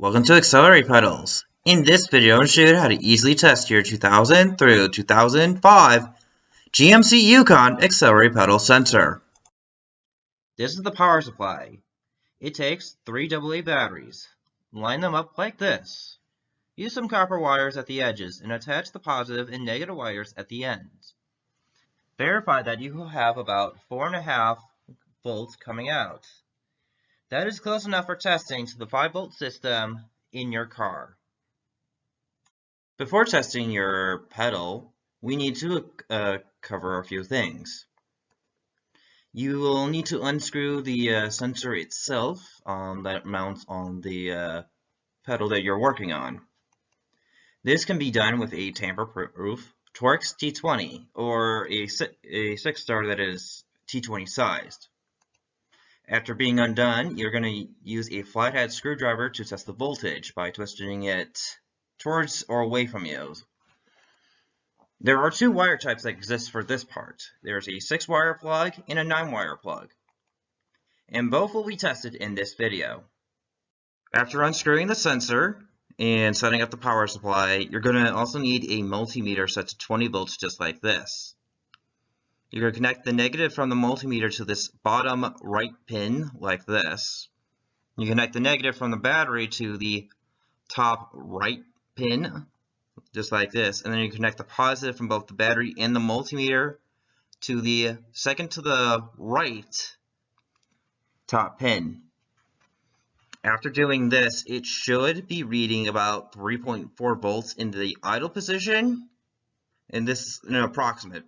Welcome to Accelerator pedals. In this video, I'm going to show you how to easily test your 2000 through 2005 GMC Yukon Accelerator pedal sensor. This is the power supply. It takes 3 AA batteries. Line them up like this. Use some copper wires at the edges and attach the positive and negative wires at the ends. Verify that you will have about 4.5 volts coming out. That is close enough for testing to the 5-volt system in your car. Before testing your pedal, we need to cover a few things. You will need to unscrew the sensor itself that mounts on the pedal that you're working on. This can be done with a tamper-proof Torx T20 or a 6-star that is T20 sized. After being undone, you're going to use a flathead screwdriver to test the voltage by twisting it towards or away from you. There are 2 wire types that exist for this part. There's a 6-wire plug and a 9-wire plug, and both will be tested in this video. After unscrewing the sensor and setting up the power supply, you're going to also need a multimeter set to 20 volts just like this. You're going to connect the negative from the multimeter to this bottom right pin like this. You connect the negative from the battery to the top right pin just like this, and then you connect the positive from both the battery and the multimeter to the second to the right top pin. After doing this, it should be reading about 3.4 volts in the idle position, and this is an approximate.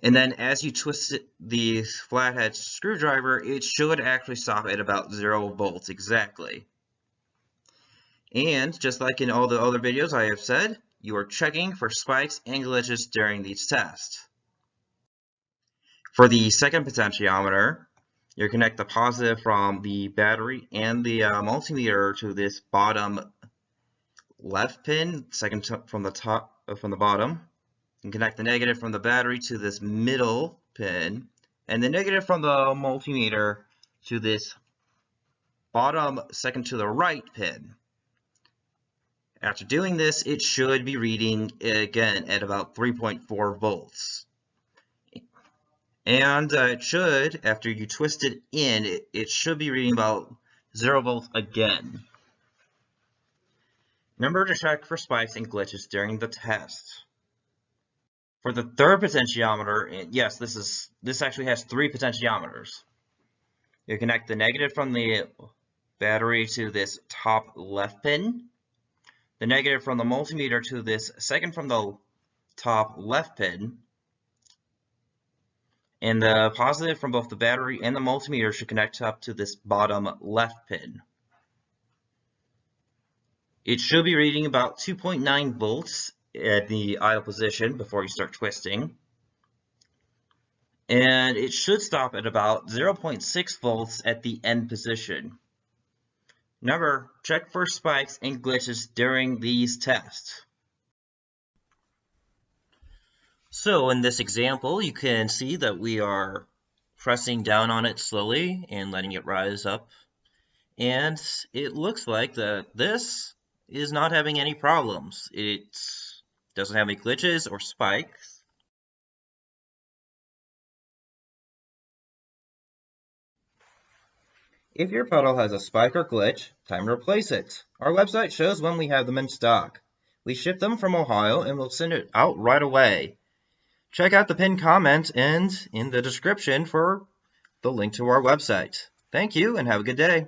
And then as you twist the flathead screwdriver, it should actually stop at about 0 volts exactly. And just like in all the other videos I have said, you are checking for spikes and glitches during these tests. For the second potentiometer, you connect the positive from the battery and the multimeter to this bottom left pin, second from the bottom. And connect the negative from the battery to this middle pin, and the negative from the multimeter to this bottom second to the right pin. After doing this, it should be reading again at about 3.4 volts. And it should, after you twist it in, it should be reading about 0 volts again. Remember to check for spikes and glitches during the test. For the third potentiometer, yes, this actually has 3 potentiometers. You connect the negative from the battery to this top left pin, the negative from the multimeter to this second from the top left pin, and the positive from both the battery and the multimeter should connect up to this bottom left pin. It should be reading about 2.9 volts at the idle position before you start twisting, and it should stop at about 0.6 volts at the end position. Remember, check for spikes and glitches during these tests. So in this example, you can see that we are pressing down on it slowly and letting it rise up, and it looks like that this is not having any problems. It doesn't have any glitches or spikes. If your pedal has a spike or glitch, time to replace it. Our website shows when we have them in stock. We ship them from Ohio and we'll send it out right away. Check out the pinned comment and in the description for the link to our website. Thank you and have a good day.